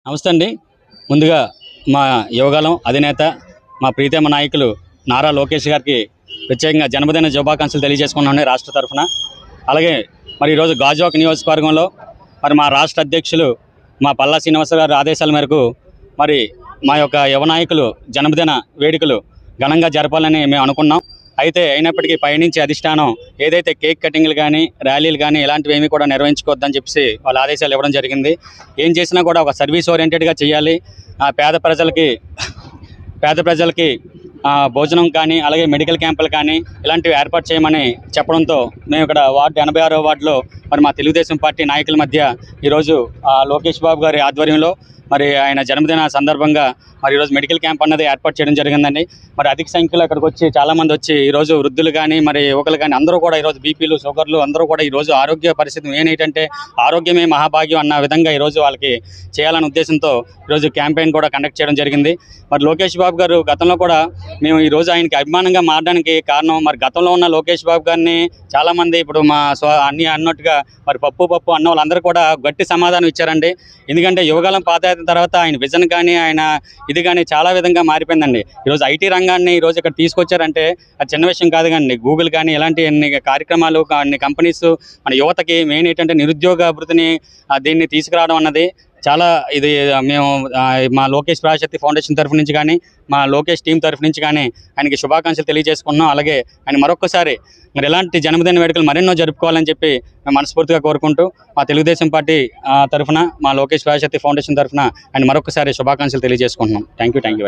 నమస్తే అండి. ముందుగా మా యువగలం అధినేత మా ప్రీతమ నాయకులు నారా లోకేష్ గారికి ప్రత్యేకంగా జన్మదిన శుభాకాంక్షలు తెలియజేసుకున్నాను రాష్ట్ర తరఫున. అలాగే మరి ఈరోజు గాజువాక నియోజకవర్గంలో మరి మా రాష్ట్ర అధ్యక్షులు మా పల్లా శ్రీనివాస గారి ఆదేశాల మేరకు మరి మా యొక్క యువ నాయకులు జన్మదిన వేడుకలు ఘనంగా జరపాలని మేము అనుకున్నాం. అయితే అయినప్పటికీ పైనుంచి అధిష్టానం ఏదైతే కేక్ కటింగ్లు కానీ ర్యాలీలు కానీ ఇలాంటివి ఏమీ కూడా నిర్వహించుకోవద్దని చెప్పి వాళ్ళ ఆదేశాలు ఇవ్వడం జరిగింది. ఏం చేసినా కూడా ఒక సర్వీస్ ఓరియంటెడ్గా చేయాలి. పేద ప్రజలకి భోజనం కానీ అలాగే మెడికల్ క్యాంపులు కానీ ఇలాంటివి ఏర్పాటు చేయమని చెప్పడంతో మేము ఇక్కడ వార్డు 86వ వార్డులో మరి మా తెలుగుదేశం పార్టీ నాయకుల మధ్య ఈరోజు లోకేష్ బాబు గారి ఆధ్వర్యంలో మరి ఆయన జన్మదిన సందర్భంగా మరి ఈరోజు మెడికల్ క్యాంప్ అన్నది ఏర్పాటు చేయడం జరిగిందండి. మరి అధిక సంఖ్యలో అక్కడికి వచ్చి చాలామంది వచ్చి ఈరోజు వృద్ధులు కానీ మరి యువకులు కానీ అందరూ కూడా ఈరోజు బీపీలు షుగర్లు అందరూ కూడా ఈరోజు ఆరోగ్య పరిస్థితి ఏంటంటే ఆరోగ్యమే మహాభాగ్యం అన్న విధంగా ఈరోజు వాళ్ళకి చేయాలనే ఉద్దేశంతో ఈరోజు క్యాంపెయిన్ కూడా కండక్ట్ చేయడం జరిగింది. మరి లోకేష్ బాబు గారు గతంలో కూడా మేము ఈరోజు ఆయనకి అభిమానంగా మారడానికి కారణం మరి గతంలో ఉన్న లోకేష్ బాబు గారిని చాలామంది ఇప్పుడు మా అన్నీ అన్నట్టుగా మరి పప్పు అన్న వాళ్ళందరూ కూడా గట్టి సమాధానం ఇచ్చారండి. ఎందుకంటే యువకాలం పాదయాత్ర తర్వాత ఆయన విజన్ కానీ ఆయన ఇది కానీ చాలా విధంగా మారిపోయిందండి. ఈరోజు ఐటీ రంగాన్ని ఈరోజు ఇక్కడ తీసుకొచ్చారంటే అది చిన్న విషయం కాదు. కానీ గూగుల్ కానీ ఇలాంటి అన్ని కార్యక్రమాలు అన్ని కంపెనీస్ మన యువతకి మెయిన్ ఏంటంటే నిరుద్యోగ అభివృద్ధిని దీన్ని తీసుకురావడం అన్నది చాలా ఇది మేము మా లోకేష్ ప్రాశక్తి ఫౌండేషన్ తరఫు నుంచి కానీ మా లోకేష్ టీం తరఫు నుంచి కానీ ఆయనకి శుభాకాంక్షలు తెలియజేసుకున్నాం. అలాగే ఆయన మరొకసారి మరి ఇలాంటి జన్మదిన వేడుకలు మరెన్నో జరుపుకోవాలని చెప్పి మేము మనస్ఫూర్తిగా కోరుకుంటూ మా తెలుగుదేశం పార్టీ తరఫున మా లోకేష్ ప్రాశక్తి ఫౌండేషన్ తరఫున ఆయన మరొకసారి శుభాకాంక్షలు తెలియజేసుకుంటున్నాం. Thank you very much.